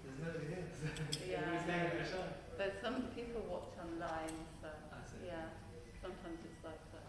there's nobody here. Yeah. But some people watch online, so yeah, sometimes it's like that.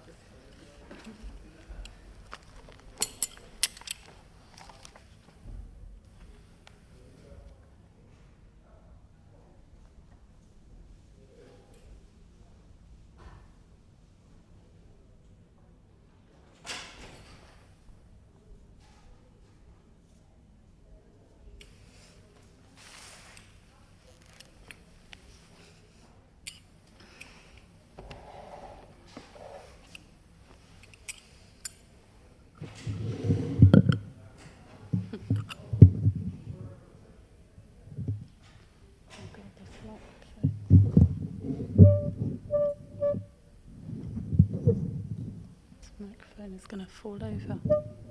This microphone is going to fall over.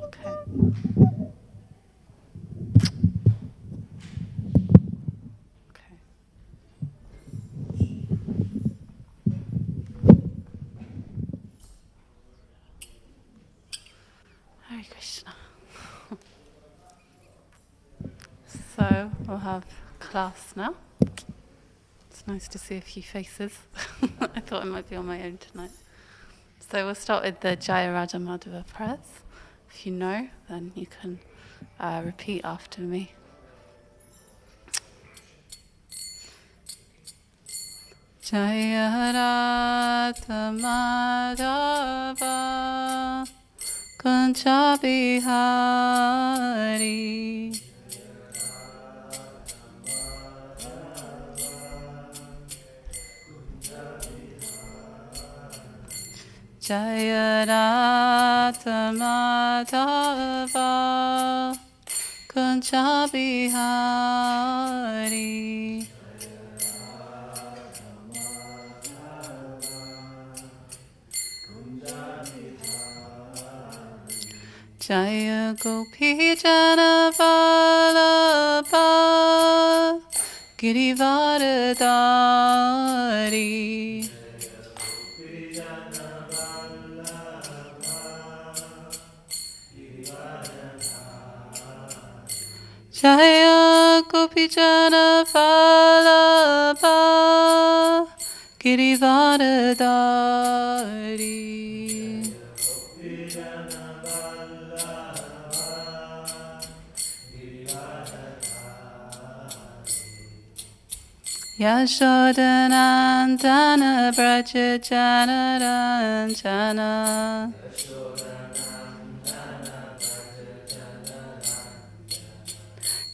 Okay. Okay. Hare Krishna. So we'll have class now. It's nice to see a few faces. I thought I might be on my own tonight. So we'll start with the Jaya Raja Madhava prayers. If you know, then you can repeat after me. Jaya Raja Madhava Kunja Bihari Jaya Radha Madhava Kunja Bihari Jaya Gopi Jana Vallabha Girivaradari Jaya Gopi Jana Vallabha Girivaradari Yashodanandana Braja Jana Ranjana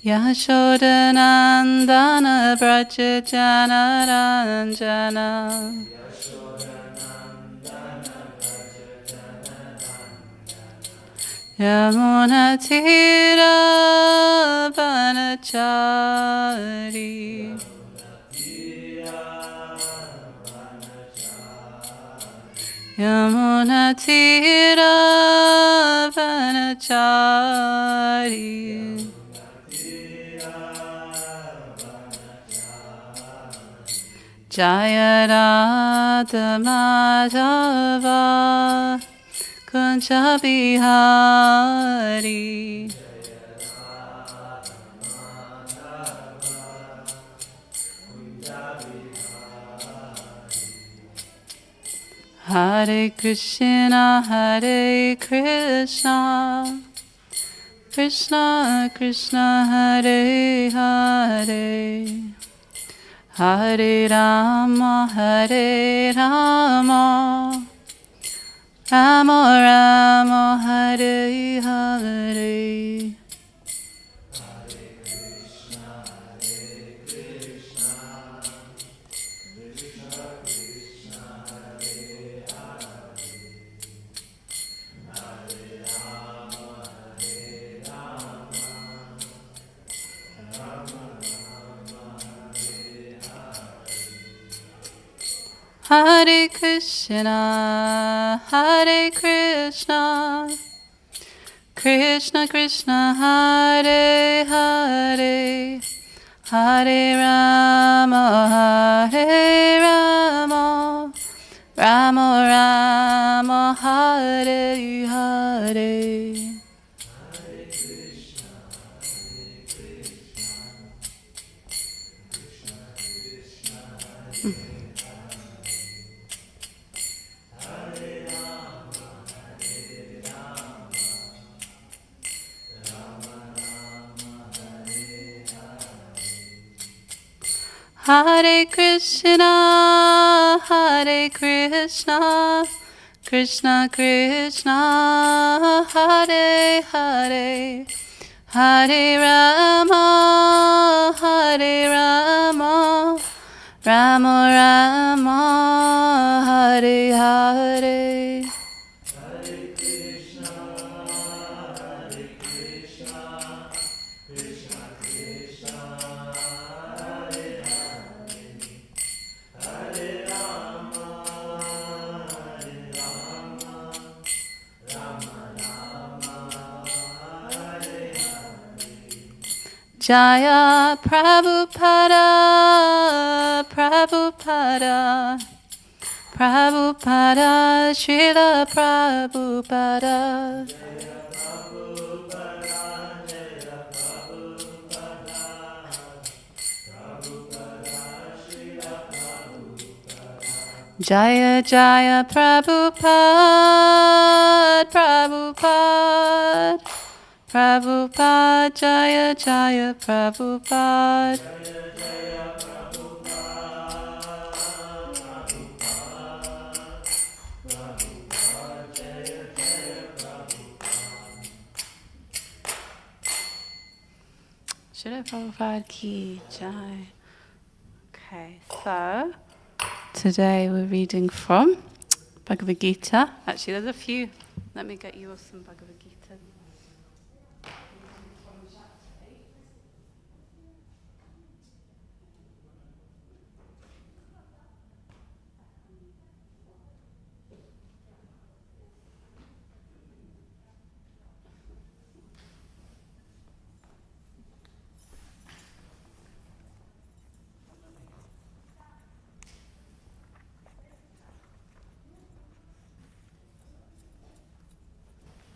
Yashodanandana Braja Jana Ranjana Yamuna Tira Vanachari Yamuna Tira Vanachari Jaya Radha Madhava Kunja Bihari Hare Krishna, Hare Krishna, Krishna Krishna, Hare Hare, Hare Rama, Hare Rama, Rama Rama, Hare Hare. Hare Krishna, Hare Krishna, Krishna Krishna, Hare Hare, Hare Rama, Hare Rama, Rama Rama, Hare Hare. Hare Krishna, Krishna Krishna, Hare Hare, Hare Rama, Rama Rama, Hare Hare. Jaya Prabhupada, Prabhupada, Prabhupada, Srila Prabhupada. Jaya Jaya Prabhupada, Prabhupada, Prabhupada, Jaya Jaya Prabhupada. Srila Prabhupada ki jai. Okay, so today we're reading from Bhagavad Gita. Actually, there's a few. Let me get you some Bhagavad Gita.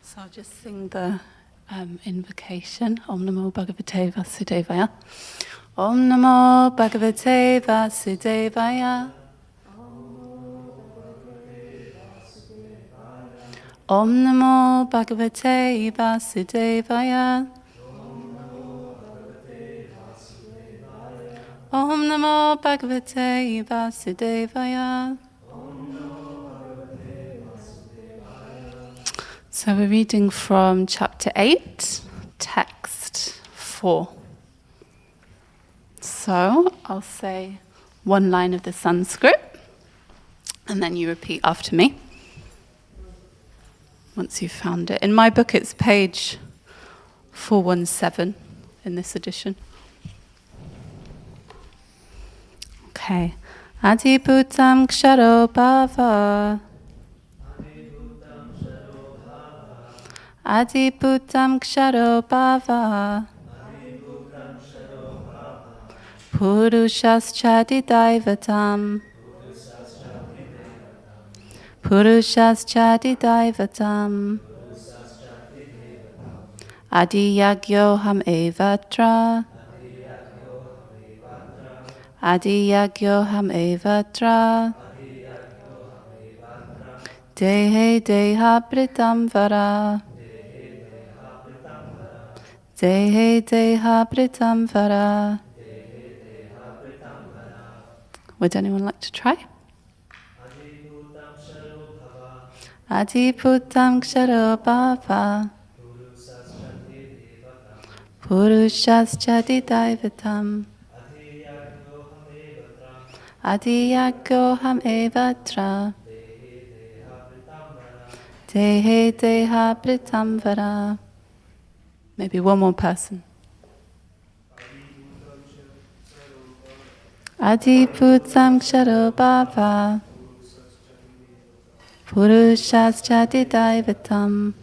So I'll just sing the invocation. Om Namo Bhagavate Vasudevaya. Om Namo Bhagavate Vasudevaya. Om Namo Bhagavate Vasudevaya. Om Namo Bhagavate Vasudevaya. So we're reading from chapter 8, text 4. So I'll say one line of the Sanskrit, and then you repeat after me once you've found it. In my book it's page 417 in this edition. Okay. Adibhutam ksharo bhava. Adibhutam ksharo bhava. Purushas-chadidaivatam. Purushas-chadidaivatam. Adiyagyoham evatra. Adiyagyoham evatra. Dehe dehabritam vara. Dehe dehabritam vara. Would anyone like to try? Adibhutam ksharo bhava. Purushas-chadidaivatam. Adiyagyoham evatra. Dehe dehabritam vara. Maybe one more person. Adibhutam ksharo bhava. Purushas-chadidaivatam.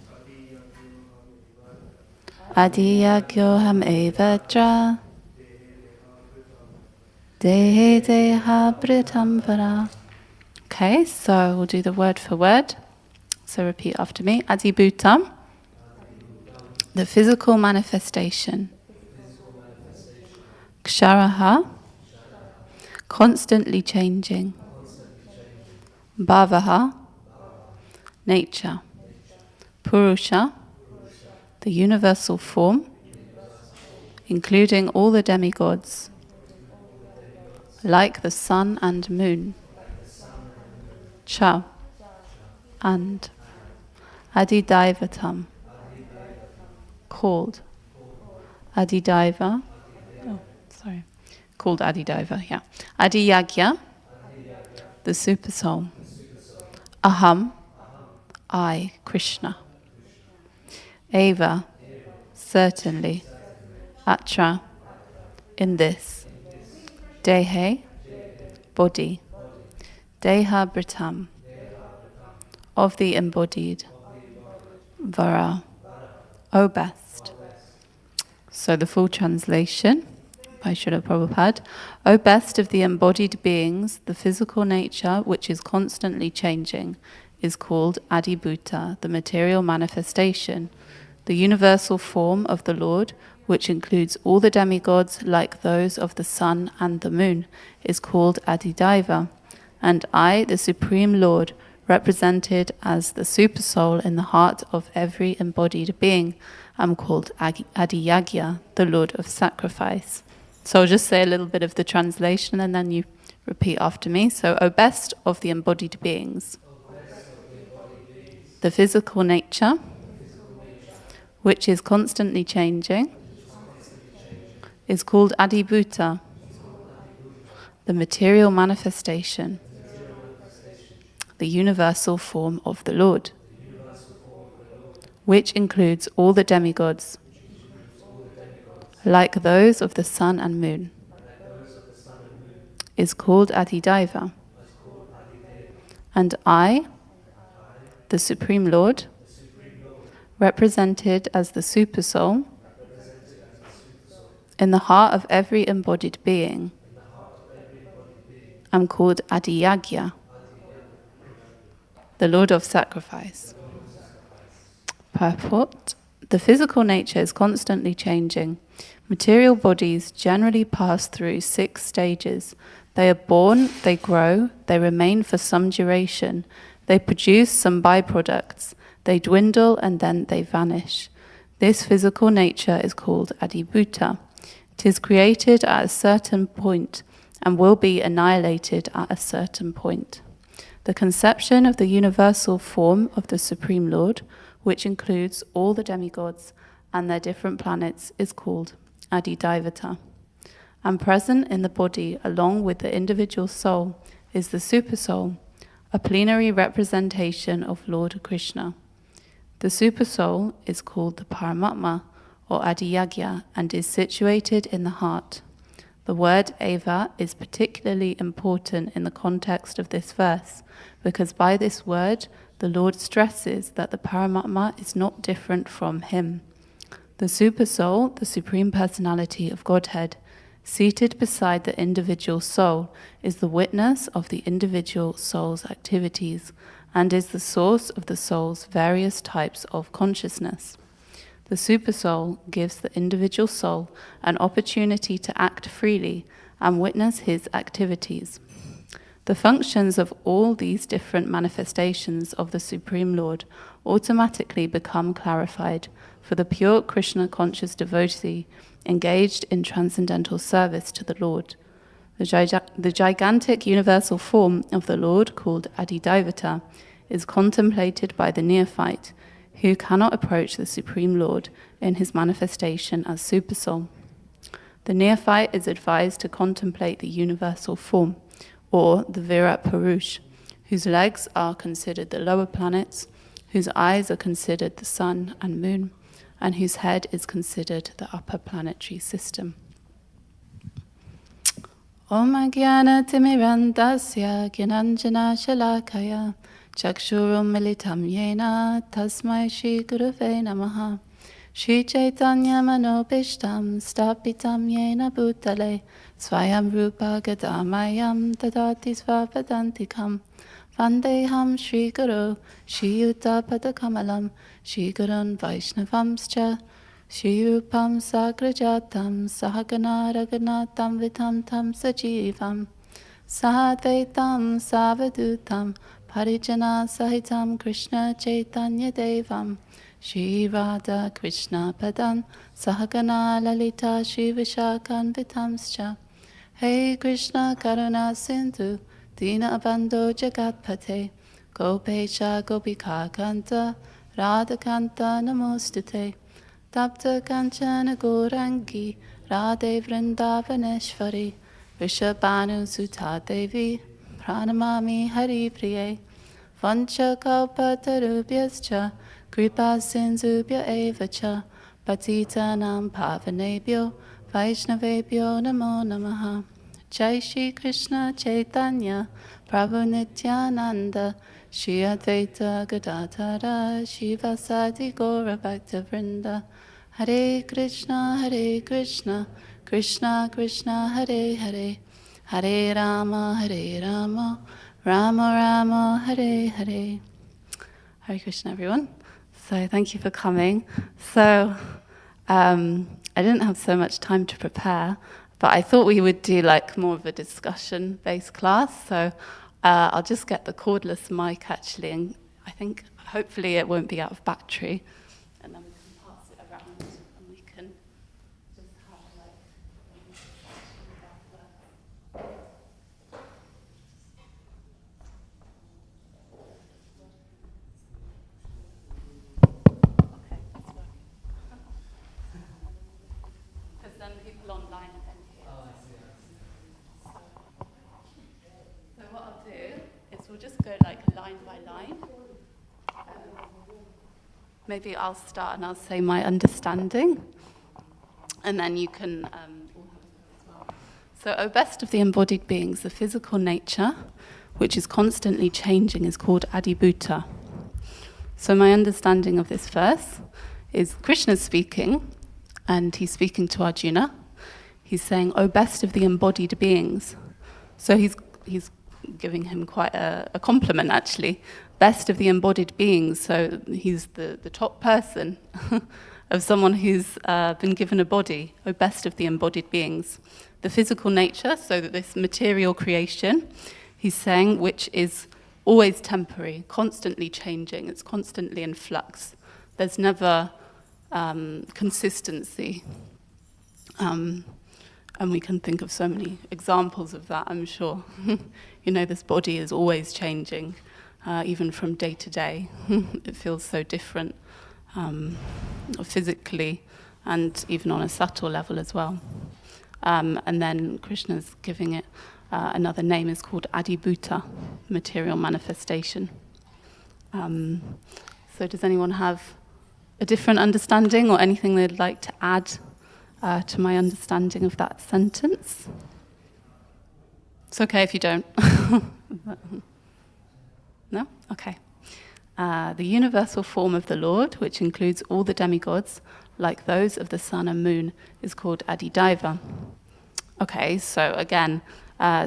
Adiyagyoham evatra. Dehe dehabritam vara. Okay, so we'll do the word for word. So repeat after me. Adibhutam, the physical manifestation. Ksharaha, constantly changing. Bhavaha, nature. Purusha, the universal form, including all the demigods. like the sun and moon. Cha and Adidaivatam, called Adidaiva. Oh, sorry, called Adidaiva. Yeah, Adiyagya, the super soul. Aham, I, Krishna. Eva, certainly. Atra, in this. Dehe, body. Deha Britam, of the embodied. Vara, O best. So the full translation by Srila Prabhupada. O best of the embodied beings, the physical nature, which is constantly changing, is called Adibhuta, the material manifestation. The universal form of the Lord, which includes all the demigods like those of the sun and the moon, is called Adidaiva. And I, the Supreme Lord, represented as the super soul in the heart of every embodied being, am called Adiyagya, the Lord of sacrifice. So I'll just say a little bit of the translation and then you repeat after me. So, O best of the embodied beings, the physical nature, which is constantly changing, is called Adibhuta, the material manifestation, the universal form of the Lord, which includes all the demigods, like those of the sun and moon, is called Adidaiva. And I, the Supreme Lord, represented as the super soul in the heart of every embodied being, am called Adiyagya, the Lord of sacrifice. Purport. The physical nature is constantly changing. Material bodies generally pass through 6 stages. They are born, they grow, they remain for some duration, they produce some byproducts, they dwindle and then they vanish. This physical nature is called Adibhuta. It is created at a certain point and will be annihilated at a certain point. The conception of the universal form of the Supreme Lord, which includes all the demigods and their different planets, is called Adidaivata. And present in the body, along with the individual soul, is the super soul, a plenary representation of Lord Krishna. The super soul is called the Paramatma, or Adiyagya, and is situated in the heart. The word Eva is particularly important in the context of this verse, because by this word, the Lord stresses that the Paramatma is not different from him. The super soul, the Supreme Personality of Godhead, seated beside the individual soul, is the witness of the individual soul's activities and is the source of the soul's various types of consciousness. The super soul gives the individual soul an opportunity to act freely and witness his activities. The functions of all these different manifestations of the Supreme Lord automatically become clarified for the pure Krishna conscious devotee engaged in transcendental service to the Lord. The gigantic universal form of the Lord, called Adidaivata, is contemplated by the neophyte, who cannot approach the Supreme Lord in his manifestation as Supersoul. The neophyte is advised to contemplate the universal form, or the Virat Purush, whose legs are considered the lower planets, whose eyes are considered the sun and moon, and whose head is considered the upper planetary system. Om Jnana Timirandasya Gyananjana Shalakaya Chakshurum Militam Yena Tasmai Shri Gurave Namaha Shri Chaitanya Manobishtam Stapitam Yena Bhutale Swayam Rupa Gadamayam Dadati Svapadantikam Vandeham Shri Guru Shri Yuta Padakamalam Shri Gurun Vaishnavamscha Shri Rupam Sagrajatam Sahagana Raghunatam Vitam Tam Sajivam Sadvaitam Savadutam Parijana Sahitam Krishna Chaitanya Devam Shri Radha Krishna Padan Sahagana Lalita Shri Vishakan Vitamscha Hey Krishna Karuna Sindhu Dina Bandho Jagatpate Gopesha Gopika Kanta Radha Kanta Namostute Tapta Kanchana Gourangi Radhe Vrindavaneshvari Vishabhanu Sutta Devi Pranamami Hari Priye Vancha Kalpatarubhyascha Kripa Sindhubhya Eva Cha Patitanam Pavanebhyo Vaishnavebhyo Namo Namaha Jai Shri Krishna Chaitanya Prabhu Nityananda Shri Advaita Gadadhara Shivasati Gaura Bhakta Vrinda Hare Krishna Krishna Krishna Hare Hare Hare Rama Rama Rama Hare Hare. Hare Krishna everyone. So thank you for coming. So I didn't have so much time to prepare, but I thought we would do like more of a discussion-based class. So I'll just get the cordless mic actually, and I think hopefully it won't be out of battery. And then we can pass it around and we can just have like a discussion about that. Okay, that's working. Because then people online can hear. Oh, I see. So what I'll do is we'll just go like line by line. Maybe I'll start and I'll say my understanding, and then you can all have it as well. So, O best of the embodied beings, the physical nature, which is constantly changing, is called Adibhuta. So my understanding of this verse is Krishna's speaking, and he's speaking to Arjuna. He's saying, O best of the embodied beings. So he's giving him quite a compliment, actually. Best of the embodied beings. So he's the top person of someone who's been given a body. O best of the embodied beings. The physical nature, so that this material creation, he's saying, which is always temporary, constantly changing. It's constantly in flux. There's never consistency. And we can think of so many examples of that, I'm sure. This body is always changing, even from day to day. It feels so different physically and even on a subtle level as well. And then Krishna's giving it another name, is called Adibhuta, material manifestation. So does anyone have a different understanding or anything they'd like to add to my understanding of that sentence? It's okay if you don't. No? Okay. The universal form of the Lord, which includes all the demigods, like those of the sun and moon, is called Adidaiva. Okay, so again,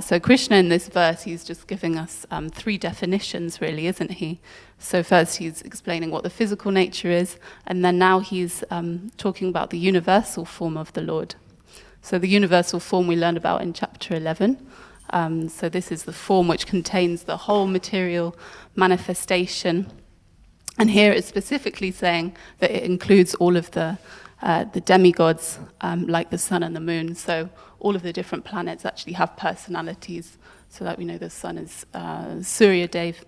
so Krishna in this verse, he's just giving us three definitions, really, isn't he? So first he's explaining what the physical nature is, and then now he's talking about the universal form of the Lord. So the universal form we learned about in chapter 11. So this is the form which contains the whole material manifestation. And here it's specifically saying that it includes all of the demigods, like the sun and the moon. So all of the different planets actually have personalities. So that we know the sun is Surya Dev.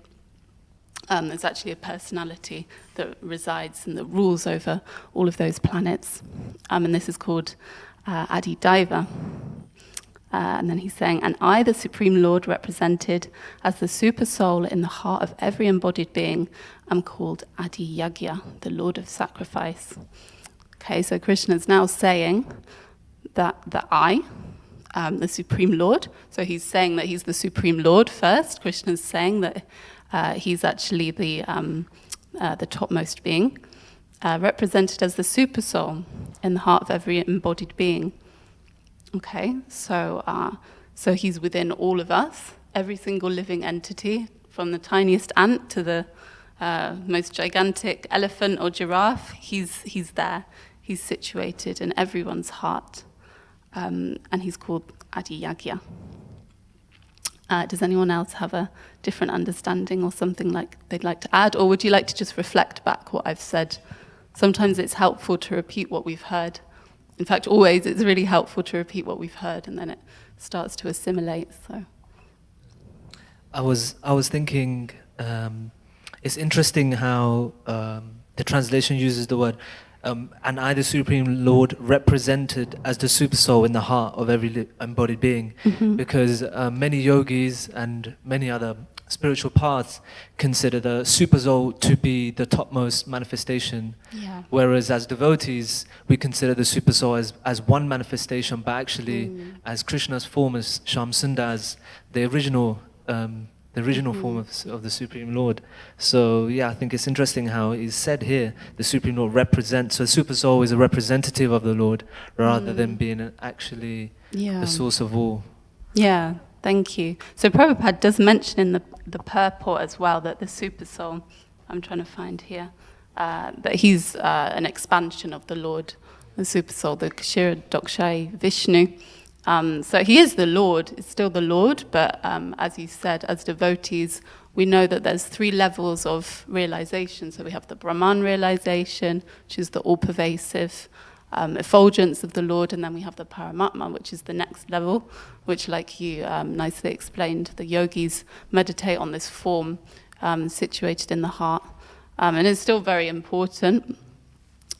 There's actually a personality that resides and that rules over all of those planets. And this is called Adidaiva. And then he's saying, and I, the Supreme Lord, represented as the super soul in the heart of every embodied being, am called Adi Yagya, the Lord of Sacrifice. Okay, so Krishna's now saying that I, the Supreme Lord, so he's saying that he's the Supreme Lord first. Krishna's saying that he's actually the topmost being, represented as the super soul in the heart of every embodied being. Okay, so he's within all of us, every single living entity, from the tiniest ant to the most gigantic elephant or giraffe. He's there. He's situated in everyone's heart, and he's called Adi Yagya. Does anyone else have a different understanding or something like they'd like to add, or would you like to just reflect back what I've said? Sometimes it's helpful to repeat what we've heard. In fact, always it's really helpful to repeat what we've heard, and then it starts to assimilate. So I was thinking, it's interesting how the translation uses the word, and I, the Supreme Lord, represented as the super soul in the heart of every embodied being, because many yogis and many other spiritual paths consider the super soul to be the topmost manifestation, whereas as devotees we consider the super soul as one manifestation, but actually as Krishna's form, as Shyam Sundar, as the original form of the Supreme Lord. So yeah, I think it's interesting how it's said here, the Supreme Lord represents, so the Super Soul is a representative of the Lord rather than being actually the source of all. Yeah, thank you. So Prabhupada does mention in the purport as well that the Super Soul, I'm trying to find here, that he's an expansion of the Lord, the Super Soul, the Kshira Dokshai Vishnu. So he is the Lord, it's still the Lord, but as you said, as devotees, we know that there's 3 levels of realization. So we have the Brahman realization, which is the all-pervasive effulgence of the Lord, and then we have the Paramatma, which is the next level, which, like you nicely explained, the yogis meditate on this form situated in the heart. And it's still very important,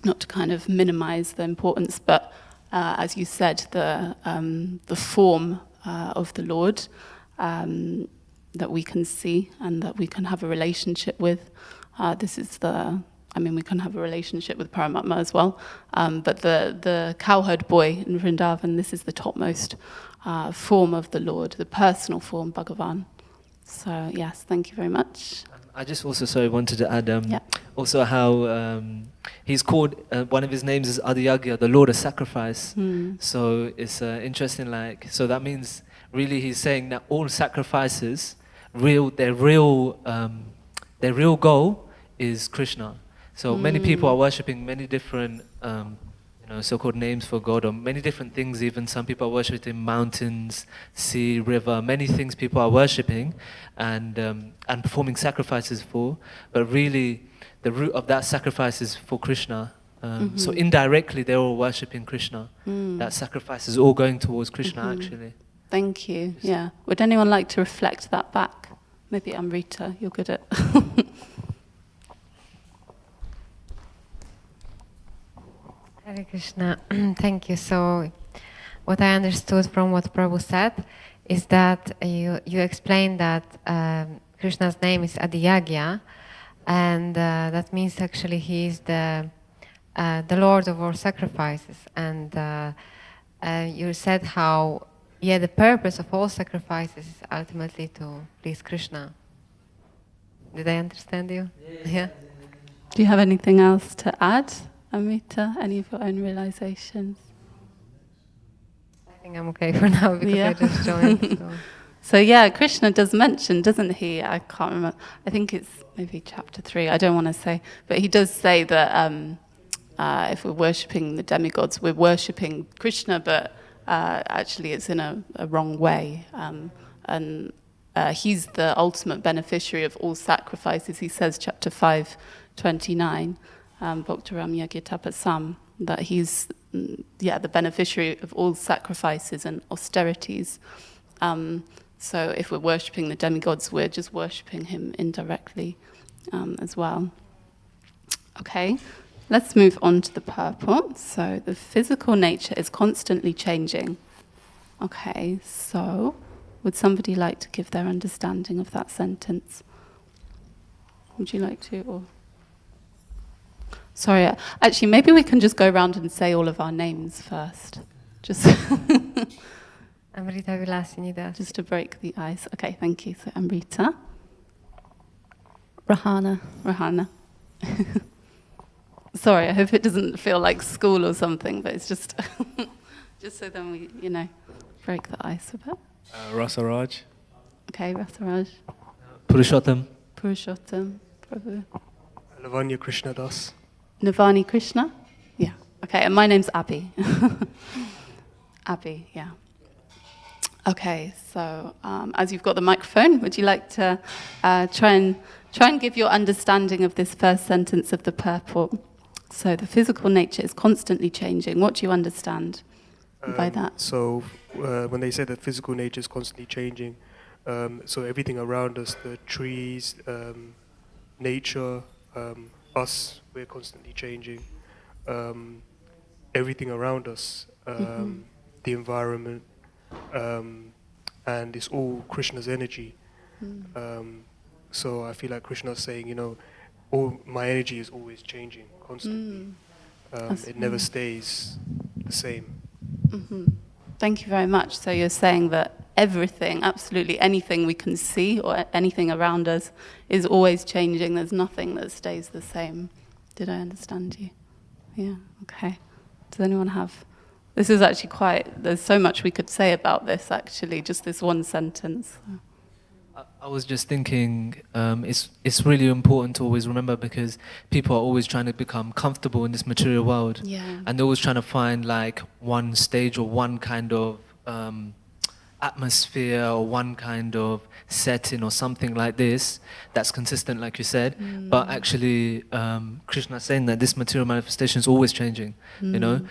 not to kind of minimize the importance, but as you said, the form of the Lord that we can see and that we can have a relationship with. This is we can have a relationship with Paramatma as well. But the cowherd boy in Vrindavan, this is the topmost form of the Lord, the personal form, Bhagavan. So yes, thank you very much. I just also wanted to add also how he's called, one of his names is Adiyagya, the Lord of Sacrifice. So it's interesting, so that means really he's saying that all sacrifices, their real goal is Krishna. So many people are worshipping many different so-called names for God, or many different things. Even some people are worshipping mountains, sea, river, many things people are worshipping and performing sacrifices for. But really, the root of that sacrifice is for Krishna. So indirectly, they're all worshipping Krishna. That sacrifice is all going towards Krishna, actually. Thank you. Yeah. Would anyone like to reflect that back? Maybe Amrita, you're good at. Hare Krishna, thank you. So, what I understood from what Prabhu said is that you explained that Krishna's name is Adiyagya, and that means actually he is the Lord of all sacrifices. And you said how, the purpose of all sacrifices is ultimately to please Krishna. Did I understand you? Yeah. Do you have anything else to add, Amrita? Any of your own realizations? I think I'm okay for now because I just joined. So Krishna does mention, doesn't he? I can't remember. I think it's maybe chapter 3. I don't want to say, but he does say that if we're worshipping the demigods, we're worshipping Krishna, but actually it's in a wrong way. And he's the ultimate beneficiary of all sacrifices. He says, chapter 5:29. Bhaktaram Yagyatapasam, that he's the beneficiary of all sacrifices and austerities. So if we're worshipping the demigods, we're just worshipping him indirectly as well. Okay, let's move on to the purport. So the physical nature is constantly changing. Okay, so would somebody like to give their understanding of that sentence? Would you like to, or? Sorry, actually, maybe we can just go around and say all of our names first. Just Amrita Vilasinida. Just to break the ice. Okay, thank you. So Amrita. Rahana. Sorry, I hope it doesn't feel like school or something, but it's just just so then we, break the ice a bit. Rasaraj. Okay, Rasaraj. Purushottam. Prabhu. Lavanya Krishnadas. Navani Krishna? Yeah. Okay, and my name's Abby. Abby, yeah. Okay, so as you've got the microphone, would you like to try and give your understanding of this first sentence of the purport? So the physical nature is constantly changing. What do you understand? by that? So when they say that physical nature is constantly changing, so everything around us, the trees, nature, us, we're constantly changing. Everything around us, the environment, and it's all Krishna's energy. So I feel like Krishna's saying, all my energy is always changing constantly. It never stays the same. Thank you very much. So you're saying that everything, absolutely anything we can see or anything around us is always changing. There's nothing that stays the same. Did I understand you? Yeah, okay. Does anyone have... This is actually quite... There's so much we could say about this, actually, just this one sentence. I was just thinking, it's really important to always remember, because people are always trying to become comfortable in this material world, and they're always trying to find like one stage or one kind of atmosphere or one kind of setting or something like this that's consistent, like you said. But actually, Krishna is saying that this material manifestation is always changing,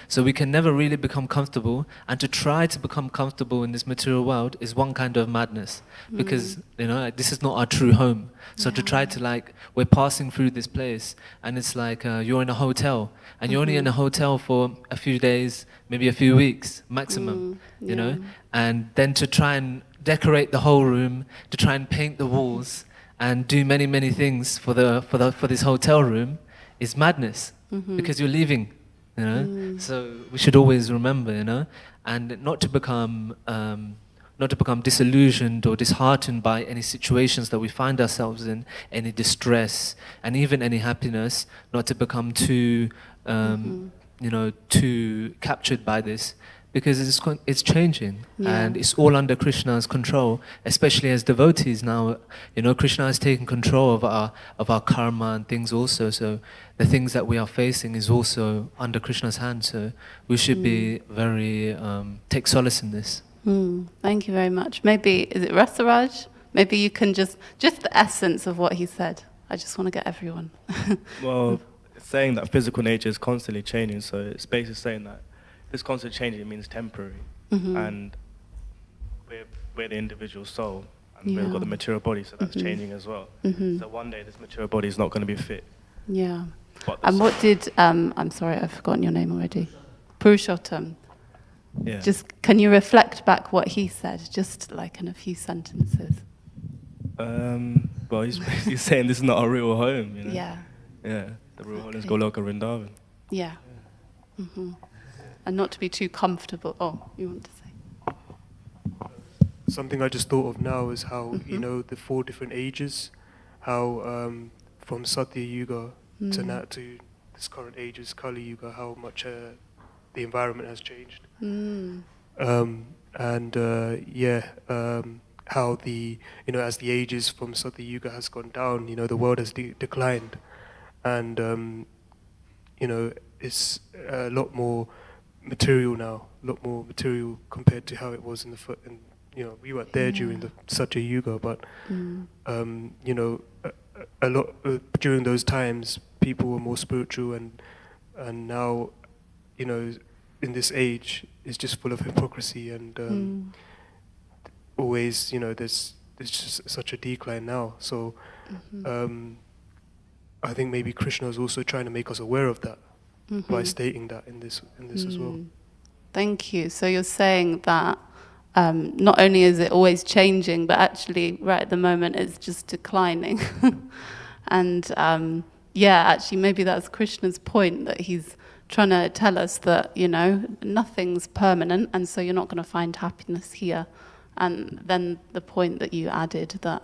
so we can never really become comfortable, and to try to become comfortable in this material world is one kind of madness, because this is not our true home. So to try to we're passing through this place, and it's like you're in a hotel, and you're only in a hotel for a few days, maybe a few weeks maximum, and then to try and decorate the whole room, to try and paint the walls, and do many things for this hotel room is madness, because you're leaving, So we should always remember, and not to become disillusioned or disheartened by any situations that we find ourselves in, any distress, and even any happiness. Not to become too too captured by this, because it's changing, and it's all under Krishna's control. Especially as devotees now, Krishna has taken control of our karma and things also. So the things that we are facing is also under Krishna's hand. So we should be very take solace in this. Thank you very much. Maybe, is it Rasaraj? Maybe you can just the essence of what he said. I just want to get everyone. Well, it's saying that physical nature is constantly changing, so it's basically saying that this constant changing, it means temporary. And we're the individual soul, and we've got the material body, so that's changing as well. So one day this material body is not going to be fit. Yeah. And what did, I'm sorry, I've forgotten your name already. Purushottam. Yeah. Just, can you reflect back what he said, just like in a few sentences? Well, he's basically saying this is not our real home, Yeah. Yeah, the real home is Goloka Vrindavan. Yeah. And not to be too comfortable. Oh, you want to say? Something I just thought of now is how, the 4 different ages, how from Satya Yuga to now to this current age is Kali Yuga, how much the environment has changed. How the, as the ages from Satya Yuga has gone down, the world has declined. And, it's a lot more material now, a lot more material compared to how it was in the we weren't there during the Satya Yuga, but a lot during those times people were more spiritual, and now in this age is just full of hypocrisy, and always there's just such a decline now. So I think maybe Krishna is also trying to make us aware of that by stating that in this as well. Thank you. So you're saying that not only is it always changing, but actually right at the moment it's just declining. And actually maybe that's Krishna's point, that he's trying to tell us that, nothing's permanent, and so you're not going to find happiness here. And then the point that you added, that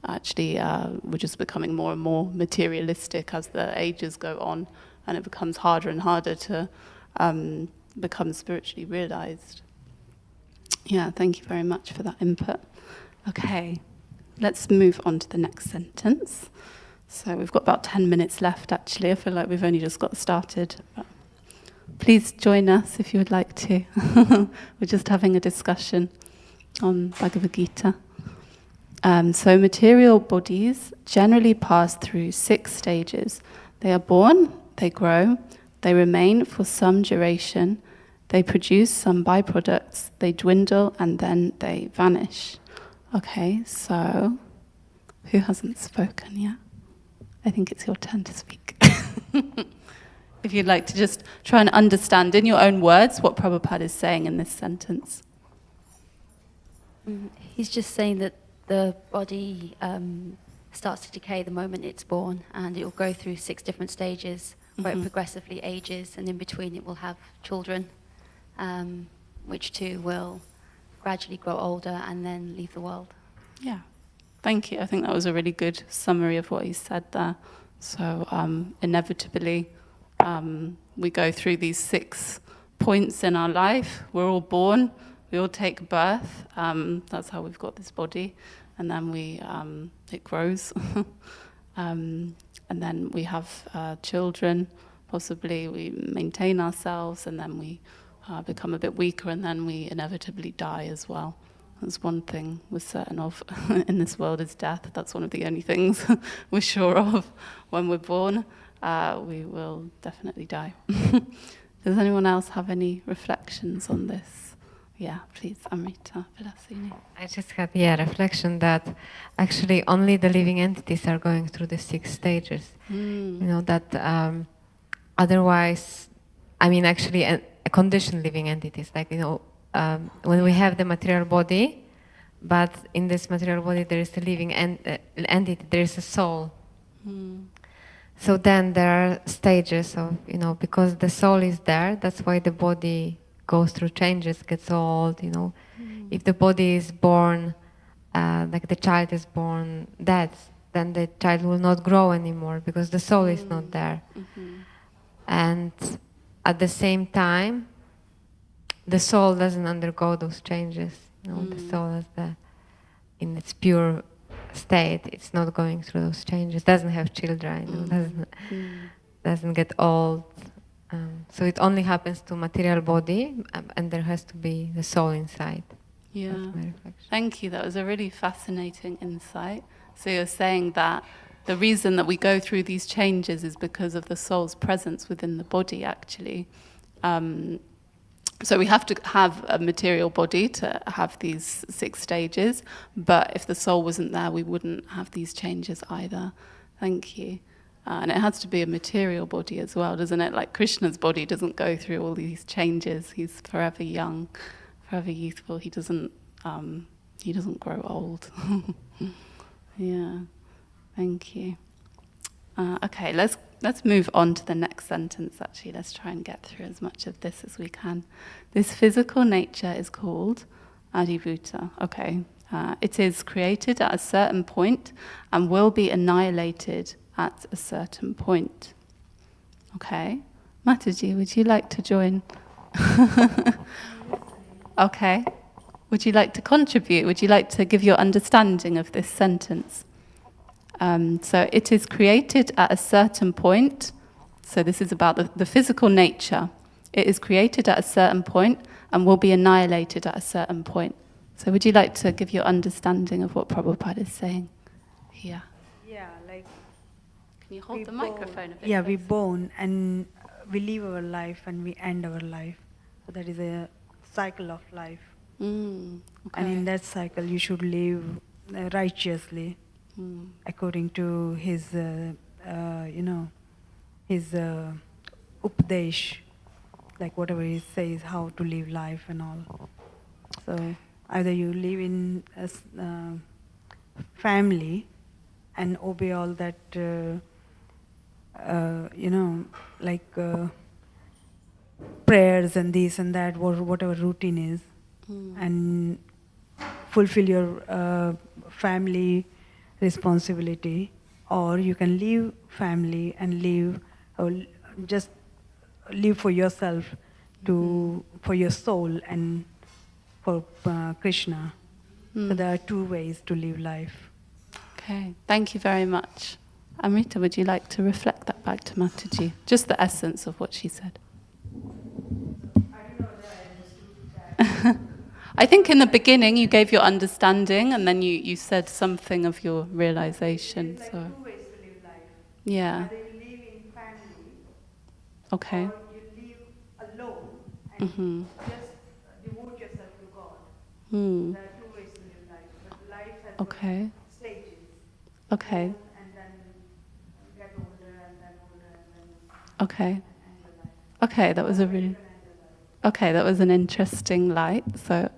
actually we're just becoming more and more materialistic as the ages go on, and it becomes harder and harder to become spiritually realized. Yeah, thank you very much for that input. Okay, let's move on to the next sentence. So we've got about 10 minutes left, actually. I feel like we've only just got started. But please join us if you would like to. We're just having a discussion on Bhagavad Gita. So material bodies generally pass through 6 stages. They are born, they grow, they remain for some duration, they produce some byproducts, they dwindle, and then they vanish. Okay, so who hasn't spoken yet? I think it's your turn to speak. If you'd like to just try and understand in your own words what Prabhupada is saying in this sentence. He's just saying that the body starts to decay the moment it's born, and it will go through 6 different stages where it progressively ages, and in between it will have children, which too will gradually grow older and then leave the world. Yeah, thank you. I think that was a really good summary of what he said there. So inevitably, we go through these 6 points in our life. We're all born, we all take birth. That's how we've got this body, and then it grows, and then we have children. Possibly we maintain ourselves, and then we become a bit weaker, and then we inevitably die as well. That's one thing we're certain of in this world is death. That's one of the only things we're sure of. When we're born, we will definitely die. Does anyone else have any reflections on this? Yeah, please, Amrita Vilasini. I just had reflection that actually only the living entities are going through the 6 stages. You know that otherwise, I mean, actually, a conditioned living entities, like when we have the material body, but in this material body there is a living entity, there is a soul. So then there are stages of, because the soul is there, that's why the body goes through changes, gets old, If the body is born, like the child is born dead, then the child will not grow anymore because the soul is not there. And at the same time, the soul doesn't undergo those changes. The soul is in its pure state. It's not going through those changes. Doesn't have children. Doesn't get old. So it only happens to material body, and there has to be the soul inside. Yeah. That's my reflection. Thank you. That was a really fascinating insight. So you're saying that the reason that we go through these changes is because of the soul's presence within the body, actually. So we have to have a material body to have these 6 stages, but if the soul wasn't there, we wouldn't have these changes either. Thank you. And it has to be a material body as well, doesn't it? Like Krishna's body doesn't go through all these changes. He's forever young, forever youthful. He doesn't grow old. Yeah. Thank you. Okay, let's move on to the next sentence, actually. Let's try and get through as much of this as we can. This physical nature is called Adibhuta. Okay. It is created at a certain point and will be annihilated at a certain point. Okay. Mataji, would you like to join? Okay. Would you like to contribute? Would you like to give your understanding of this sentence? So it is created at a certain point. So this is about the physical nature. It is created at a certain point and will be annihilated at a certain point. So would you like to give your understanding of what Prabhupada is saying here? Yeah, like... Can you hold the microphone a bit? Yeah, we're closer? born and we live our life and we end our life. So that is a cycle of life. Okay. And in that cycle you should live righteously. According to his, his upadesh, like whatever he says, how to live life and all. So either you live in a family and obey all that, prayers and this and that, whatever routine is, and fulfill your family responsibility, or you can leave family and just live for yourself, for your soul and for Krishna. So there are 2 ways to live life. Okay, thank you very much. Amrita, would you like to reflect that back to Mataji? Just the essence of what she said. I think in the beginning you gave your understanding and then you said something of your realization. There's So 2 ways to live life. yeah. Either you live in family, Okay. or you live alone Mhm. Just devote yourself to God. Mm. There are two ways to live life, but life has Okay. stages. Okay. And then get older and then older and then Okay. end your life. Okay, that was a really. Okay, that was an interesting light. So.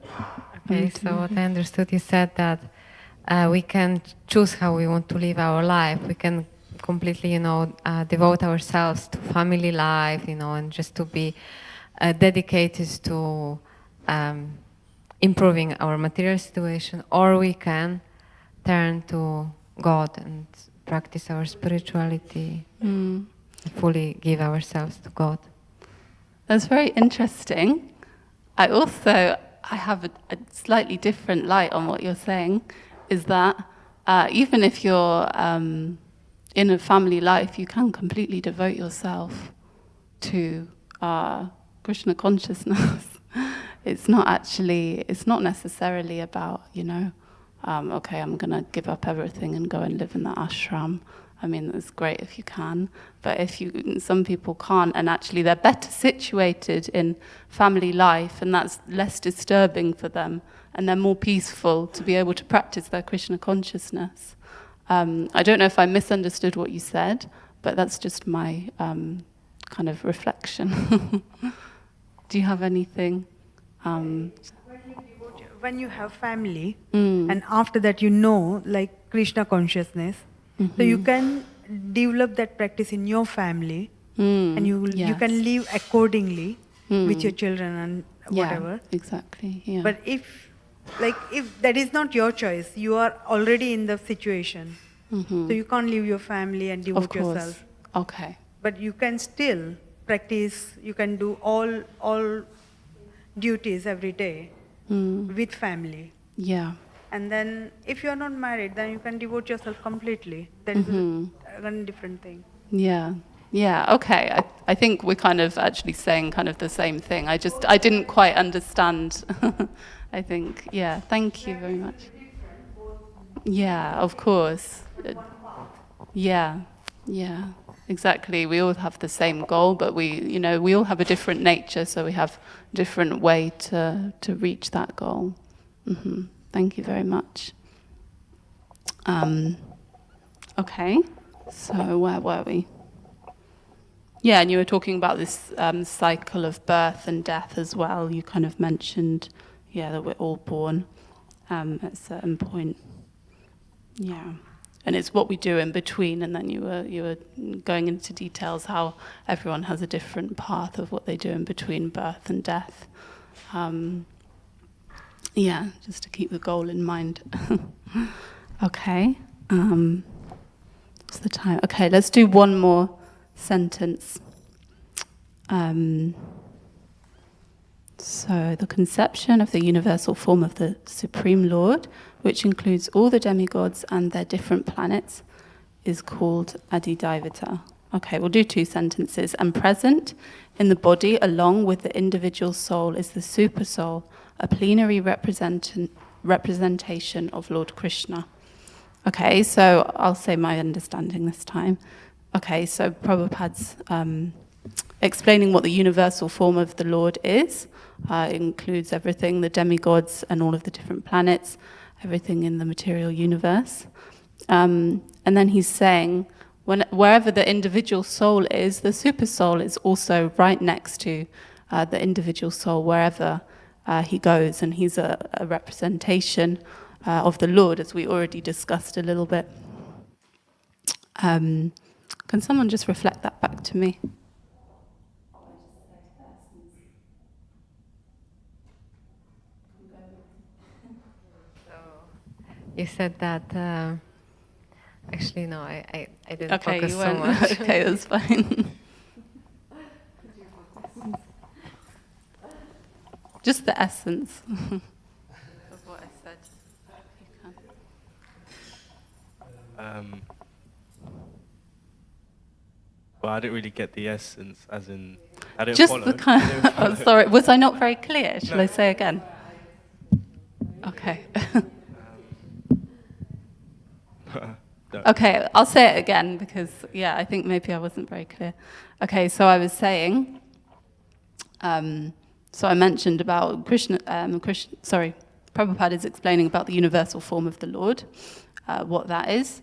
Okay, so what I understood, you said that we can choose how we want to live our life. We can completely, devote ourselves to family life, and just to be dedicated to improving our material situation, or we can turn to God and practice our spirituality, fully give ourselves to God. That's very interesting. I have a slightly different light on what you're saying, is that even if you're in a family life, you can completely devote yourself to Krishna consciousness. It's not necessarily about, okay, I'm going to give up everything and go and live in the ashram. I mean, it's great if you can, but some people can't, and actually they're better situated in family life, and that's less disturbing for them, and they're more peaceful to be able to practice their Krishna consciousness. I don't know if I misunderstood what you said, but that's just my kind of reflection. Do you have anything? When you have family, Mm. and after that like Krishna consciousness, so you can develop that practice in your family, and you can Yes. live accordingly with your children and whatever. Yeah, exactly. Yeah. But if that is not your choice, you are already in the situation, so you can't leave your family and of devote course. yourself. Okay. But you can still practice. You can do all duties every day with family. Yeah. And then if you are not married, then you can devote yourself completely. That is a different thing. Yeah. Yeah. Okay. I think we're kind of actually saying kind of the same thing. I didn't quite understand. I think. Yeah. Thank you very much. Yeah. Of course. Yeah. Yeah. Exactly. We all have the same goal, but we all have a different nature, so we have a different way to reach that goal. Thank you very much. Okay, so where were we? Yeah, and you were talking about this cycle of birth and death as well. You kind of mentioned, that we're all born at a certain point. Yeah, and it's what we do in between. And then you were going into details how everyone has a different path of what they do in between birth and death. Yeah, just to keep the goal in mind. Okay. What's the time? Okay, let's do one more sentence. So, the conception of the universal form of the Supreme Lord, which includes all the demigods and their different planets, is called Adidayvata. Okay, we'll do two sentences. And present in the body, along with the individual soul, is the super soul, a plenary representation of Lord Krishna. Okay, so I'll say my understanding this time. Okay, so Prabhupada's explaining what the universal form of the Lord is. It includes everything, the demigods and all of the different planets, everything in the material universe. And then he's saying, wherever the individual soul is, the super soul is also right next to the individual soul, wherever he goes, and he's a representation of the Lord, as we already discussed a little bit. Can someone just reflect that back to me? You said that. Actually, no, I didn't Okay, focus you so won't. much. Okay, that's fine. Just the essence of what I said. Well, I didn't really get the essence, as in, I didn't Just follow. the kind I didn't of, follow. oh, sorry, was I not very clear? Shall I say again? Okay. No. Okay, I'll say it again because, I think maybe I wasn't very clear. Okay, so I was saying, So I mentioned about Prabhupada is explaining about the universal form of the Lord, what that is,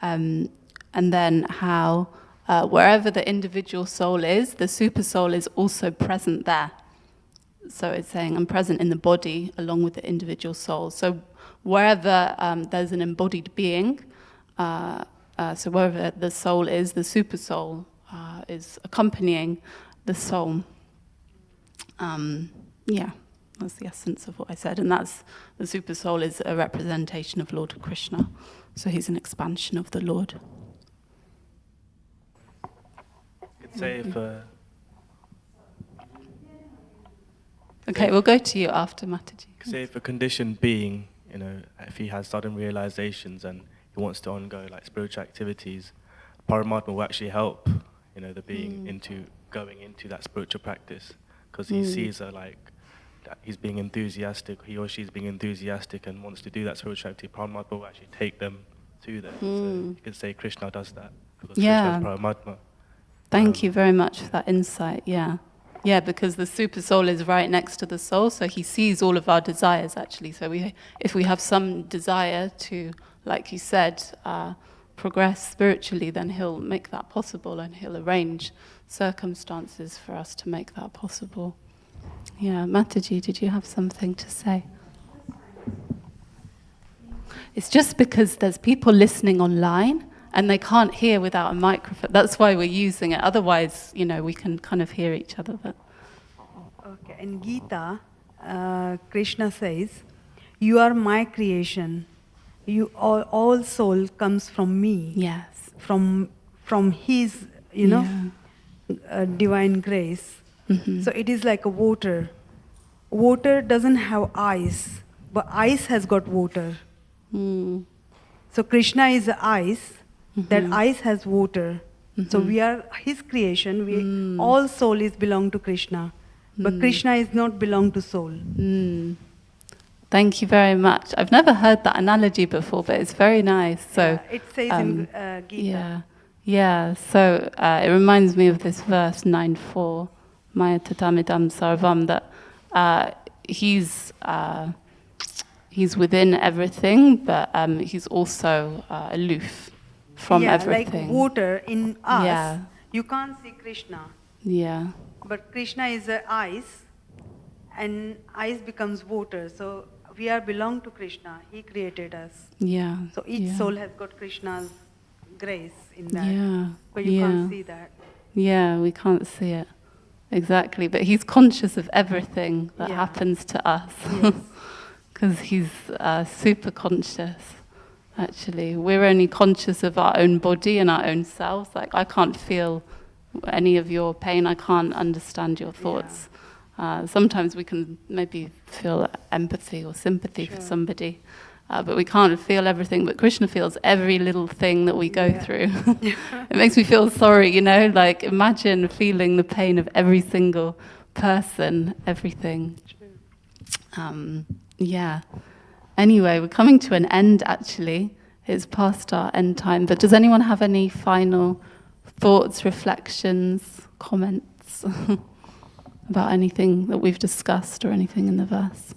and then how wherever the individual soul is, the super soul is also present there. So it's saying, I'm present in the body along with the individual soul. So wherever there's an embodied being, so wherever the soul is, the super soul is accompanying the soul. Yeah, that's the essence of what I said. And that's, the super soul is a representation of Lord Krishna. So he's an expansion of the Lord. You could say if... Okay, we'll go to you after Mataji. Say if a conditioned being, you know, if he has sudden realizations and he wants to undergo like spiritual activities, Paramatma will actually help, you know, the being into going into that spiritual practice, because he sees like that he's being enthusiastic, he or she's being enthusiastic and wants to do that spiritual activity. Paramatma will actually take them to there. So you could say Krishna does that because Krishna is Paramatma. Thank you very much for that insight. Yeah. Yeah, because the super soul is right next to the soul, so he sees all of our desires, actually. So if we have some desire to, like you said, progress spiritually, then he'll make that possible and he'll arrange circumstances for us to make that possible. Yeah, Mataji, did you have something to say? It's just because there's people listening online and they can't hear without a microphone. That's why we're using it. Otherwise, you know, we can kind of hear each other. But Okay, in Gita, Krishna says, "You are my creation. You all soul comes from me." yes, From His, divine grace. So it is like a water. Water doesn't have ice, but ice has got water. So Krishna is the ice. That ice has water. So we are His creation. We all soul is belong to Krishna, but Krishna is not belong to soul. Thank you very much. I've never heard that analogy before, but it's very nice. So it says in Gita. Yeah. So it reminds me of this verse 9:4, Maya tatamidam sarvam, that he's within everything, but he's also aloof from everything. Like water in us. Yeah. You can't see Krishna. Yeah. But Krishna is the ice, and ice becomes water. So we are belong to Krishna. He created us. Yeah. So each soul has got Krishna's grace in that. Yeah. But you can't see that. Yeah, we can't see it. Exactly. But he's conscious of everything that happens to us. Because he's super conscious, actually. We're only conscious of our own body and our own selves. Like, I can't feel any of your pain. I can't understand your thoughts. Sometimes we can maybe feel empathy or sympathy for somebody, but we can't feel everything. But Krishna feels every little thing that we go through. It makes me feel sorry, you know? Like, imagine feeling the pain of every single person, everything. Yeah. Anyway, we're coming to an end, actually. It's past our end time. But does anyone have any final thoughts, reflections, comments about anything that we've discussed or anything in the verse?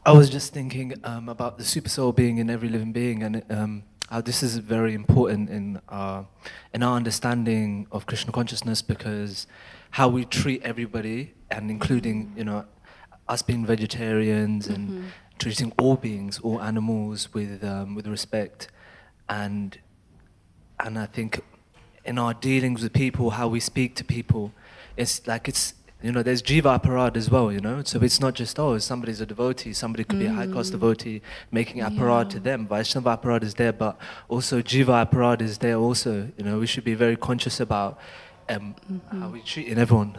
I was just thinking about the super soul being in every living being, and how this is very important in our understanding of Krishna consciousness, because how we treat everybody, and including us being vegetarians and treating all beings, all animals with respect, and I think in our dealings with people, how we speak to people, it's there's Jiva Aparad as well, so it's not just, somebody's a devotee, somebody could be a high-caste devotee making Aparad to them. Vaishnava Aparad is there, but also Jiva Aparad is there also. We should be very conscious about how we treat everyone.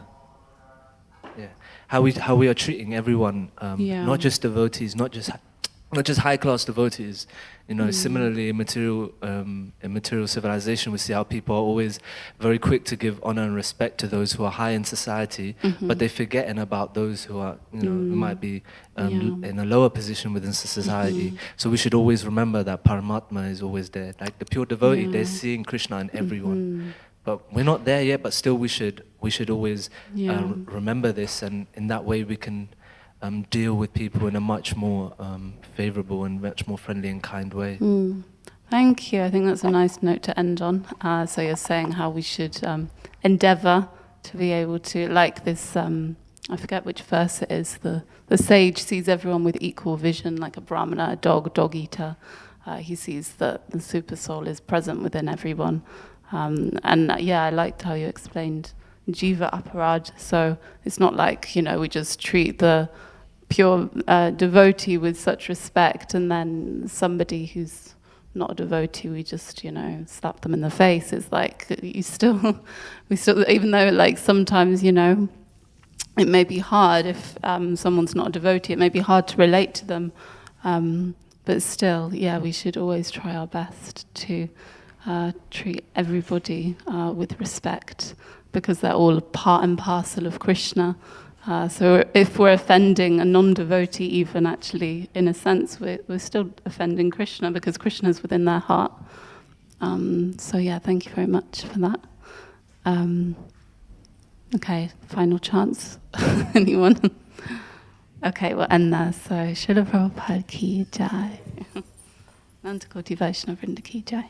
Yeah, how we are treating everyone, not just devotees, not just not just high-class devotees, you know, similarly in material civilization, we see how people are always very quick to give honor and respect to those who are high in society, but they're forgetting about those who are, you know, who might be in a lower position within society. So we should always remember that Paramatma is always there. Like the pure devotee, they're seeing Krishna in everyone. But we're not there yet, but still we should always remember this, and in that way we can deal with people in a much more favorable and much more friendly and kind way. Thank you. I think that's a nice note to end on. So you're saying how we should endeavor to be able to, like this, I forget which verse it is, the sage sees everyone with equal vision, like a brahmana, a dog eater. He sees that the super soul is present within everyone. And I liked how you explained jiva aparad. So it's not like, you know, we just treat the pure devotee with such respect, and then somebody who's not a devotee, we just, you know, slap them in the face. It's like we still, even though like sometimes, you know, it may be hard if someone's not a devotee, it may be hard to relate to them, but still, we should always try our best to treat everybody with respect, because they're all part and parcel of Krishna. So if we're offending a non-devotee, even actually, in a sense, we're still offending Krishna, because Krishna is within their heart. Thank you very much for that. Okay, final chance. Anyone? Okay, we'll end there. So, Srila Prabhupada ki jai. Nanda Koti Vaishnava Vrinda ki jai.